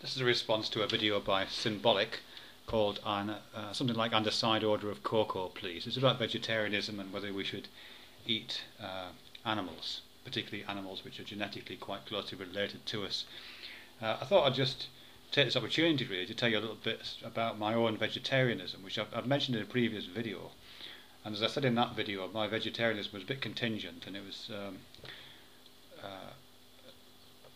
This is a response to a video by Symbolic called something like "And a Side Order of Koko, Please." It's about vegetarianism and whether we should eat animals, particularly animals which are genetically quite closely related to us. I thought I'd just take this opportunity really to tell you a little bit about my own vegetarianism, which I've mentioned in a previous video. And as I said in that video, my vegetarianism was a bit contingent, and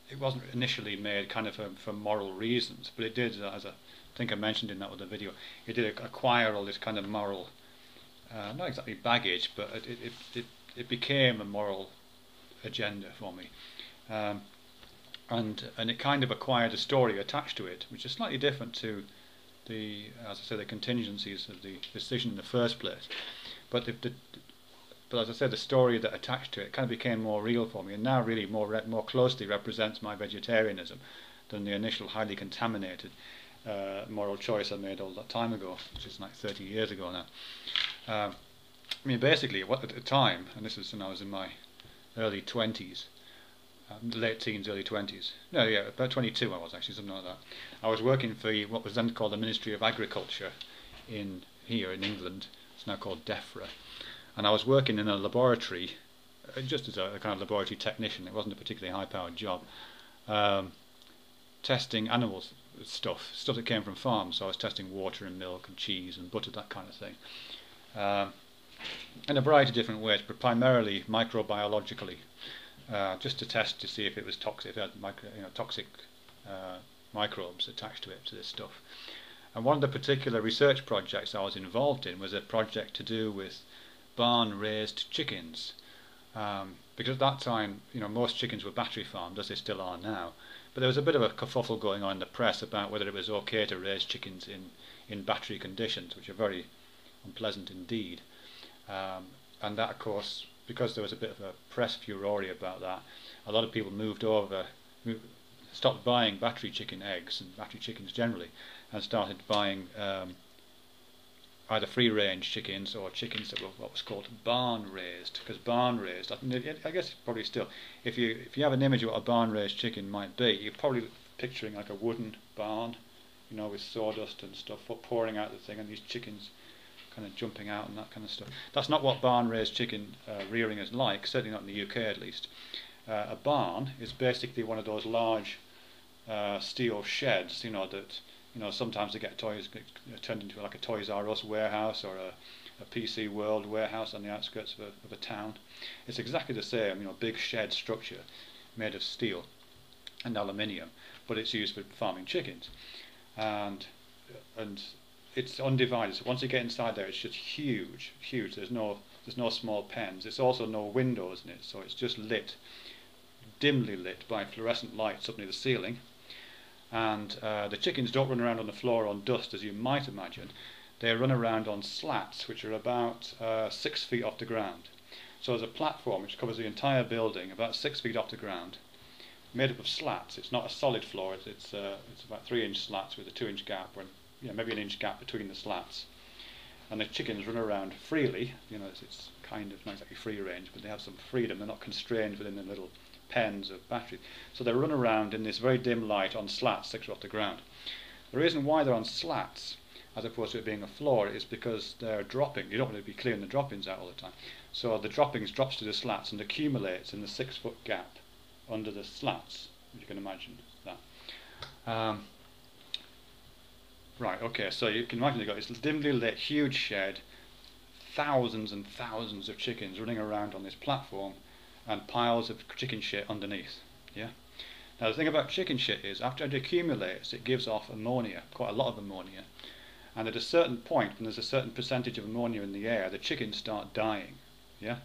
it wasn't initially made kind of for moral reasons, but it did, as I think I mentioned in that other video, it did acquire all this kind of moral, not exactly baggage, but it became a moral agenda for me, and it kind of acquired a story attached to it, which is slightly different to as I say, the contingencies of the decision in the first place. But as I said, the story that attached to it kind of became more real for me, and now really more closely represents my vegetarianism than the initial highly contaminated moral choice I made all that time ago, which is like 30 years ago now. I mean, basically, at the time, and this was when I was in my early 20s, late teens, early 20s. No, yeah, about 22 I was actually, something like that. I was working for what was then called the Ministry of Agriculture here in England. It's now called DEFRA. And I was working in a laboratory, just as a kind of laboratory technician. It wasn't a particularly high-powered job. Testing animals stuff that came from farms. So I was testing water and milk and cheese and butter, that kind of thing. In a variety of different ways, but primarily microbiologically. Just to test to see if it was toxic, if it had toxic microbes attached to this stuff. And one of the particular research projects I was involved in was a project to do with barn-raised chickens, because at that time, most chickens were battery farmed, as they still are now. But there was a bit of a kerfuffle going on in the press about whether it was okay to raise chickens in battery conditions, which are very unpleasant indeed. And that, of course, because there was a bit of a press furore about that, a lot of people stopped buying battery chicken eggs and battery chickens generally, and started buying either free-range chickens or chickens that were what was called barn-raised. Because barn-raised, I guess probably still, if you have an image of what a barn-raised chicken might be, you're probably picturing like a wooden barn, with sawdust and stuff pouring out the thing, and these chickens kind of jumping out and that kind of stuff. That's not what barn-raised chicken rearing is like, certainly not in the UK at least. A barn is basically one of those large steel sheds, that sometimes they get turned into like a Toys R Us warehouse or a PC World warehouse on the outskirts of a town. It's exactly the same, big shed structure made of steel and aluminium, but it's used for farming chickens, and it's undivided. So once you get inside there, it's just huge. There's no small pens. There's also no windows in it, so it's just dimly lit by fluorescent lights up near the ceiling. And the chickens don't run around on the floor on dust as you might imagine. They run around on slats, which are about 6 feet off the ground. So there's a platform which covers the entire building, about 6 feet off the ground, made up of slats. It's not a solid floor. It's about 3-inch slats with a 2-inch gap, or maybe an inch gap between the slats. And the chickens run around freely. It's kind of not exactly free range, but they have some freedom. They're not constrained within the little pens of batteries. So they run around in this very dim light on slats 6 feet off the ground. The reason why they're on slats as opposed to it being a floor is because they're dropping. You don't want to be clearing the droppings out all the time. So the droppings drops to the slats and accumulates in the 6-foot gap under the slats. You can imagine that. Right, okay, so you can imagine you've got this dimly lit huge shed, thousands and thousands of chickens running around on this platform, and piles of chicken shit underneath. Yeah. Now the thing about chicken shit is, after it accumulates, it gives off ammonia, quite a lot of ammonia, and at a certain point, when there's a certain percentage of ammonia in the air, the chickens start dying. Yeah.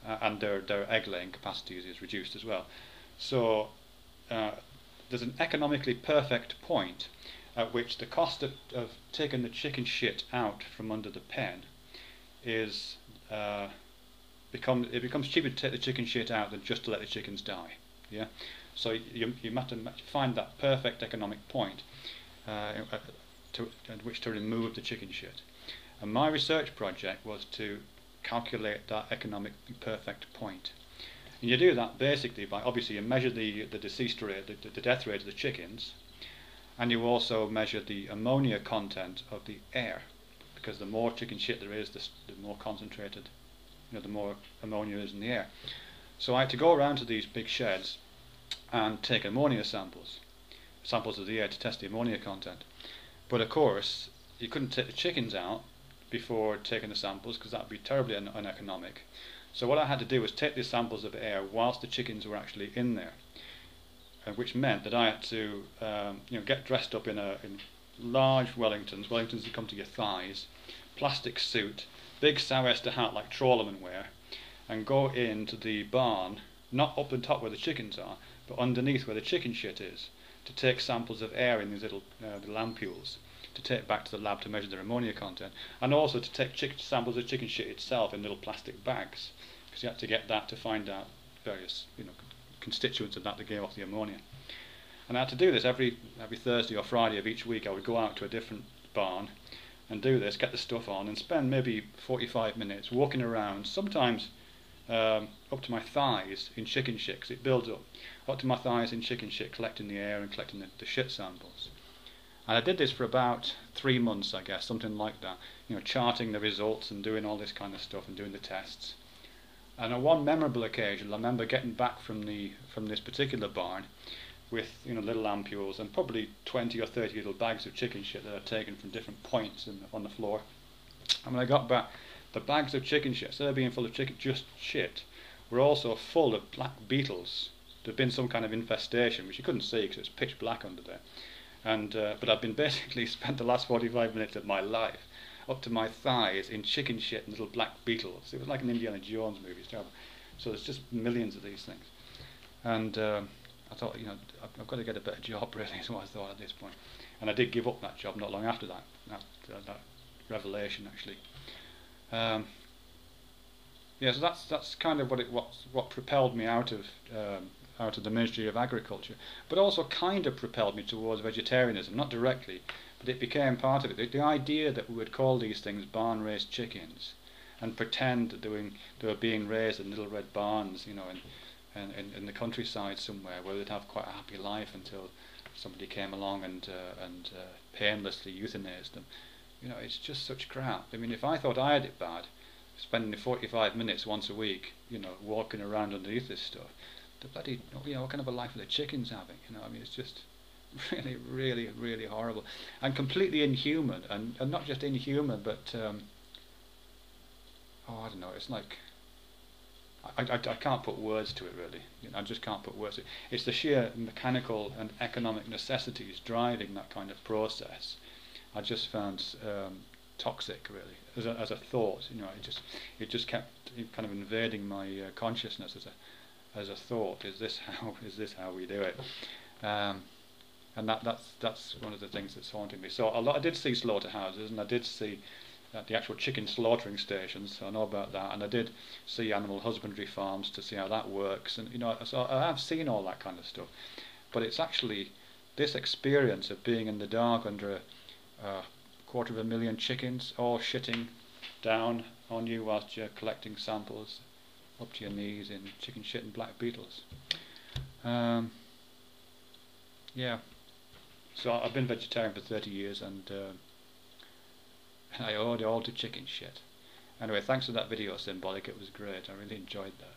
And their egg-laying capacity is reduced as well. So there's an economically perfect point at which the cost of taking the chicken shit out from under the pen is it becomes cheaper to take the chicken shit out than just to let the chickens die. Yeah, so you have to find that perfect economic point at which to remove the chicken shit. And my research project was to calculate that economically perfect point. And you do that basically by, obviously, you measure the deceased rate, the death rate of the chickens, and you also measure the ammonia content of the air, because the more chicken shit there is, the more concentrated, the more ammonia is in the air. So I had to go around to these big sheds and take ammonia samples of the air to test the ammonia content. But of course, you couldn't take the chickens out before taking the samples, because that would be terribly uneconomic. So what I had to do was take the samples of air whilst the chickens were actually in there, which meant that I had to get dressed up in large Wellingtons that come to your thighs, plastic suit, big sou'wester hat like trawlermen wear, and go into the barn, not up on top where the chickens are, but underneath where the chicken shit is, to take samples of air in these little ampules, to take back to the lab to measure their ammonia content, and also to take samples of chicken shit itself in little plastic bags, because you had to get that to find out various constituents of that gave off the ammonia. And I had to do this every Thursday or Friday of each week. I would go out to a different barn and do this, get the stuff on, and spend maybe 45 minutes walking around, sometimes up to my thighs in chicken shit, because it builds up to my thighs in chicken shit, collecting the air and collecting the shit samples. And I did this for about 3 months, I guess, something like that, charting the results and doing all this kind of stuff and doing the tests. And on one memorable occasion, I remember getting back from this particular barn with little ampules and probably 20 or 30 little bags of chicken shit that I'd taken from different points on the floor. And when I got back, the bags of chicken shit, instead of being full of just shit, were also full of black beetles. There'd been some kind of infestation, which you couldn't see because it was pitch black under there. And but I've been basically spent the last 45 minutes of my life up to my thighs in chicken shit and little black beetles. It was like an Indiana Jones movie. It's terrible. So there's just millions of these things. And I thought, I've got to get a better job, really, is what I thought at this point. And I did give up that job not long after that revelation, actually. Yeah, so that's kind of what propelled me out of the Ministry of Agriculture, but also kind of propelled me towards vegetarianism, not directly, but it became part of it. The idea that we would call these things barn-raised chickens and pretend that they were being raised in little red barns, in the countryside somewhere, where they'd have quite a happy life until somebody came along and painlessly euthanized them. It's just such crap. I mean, if I thought I had it bad, spending 45 minutes once a week, walking around underneath this stuff, the bloody, what kind of a life are the chickens having? I mean, it's just really, really, really horrible and completely inhuman, and not just inhuman, but I don't know. It's like I can't put words to it, really. I just can't put words to it. It's the sheer mechanical and economic necessities driving that kind of process. I just found toxic, really, as a thought. It just kept kind of invading my consciousness as a thought. Is this how we do it? And that's one of the things that's haunting me. So I did see slaughterhouses, and I did see the actual chicken slaughtering stations. So I know about that, and I did see animal husbandry farms to see how that works. And so I have seen all that kind of stuff. But it's actually this experience of being in the dark under a 250,000 chickens all shitting down on you whilst you're collecting samples up to your knees in chicken shit and black beetles. Yeah. So I've been vegetarian for 30 years, and I owe it all to chicken shit. Anyway, thanks for that video, Symbolic. It was great. I really enjoyed that.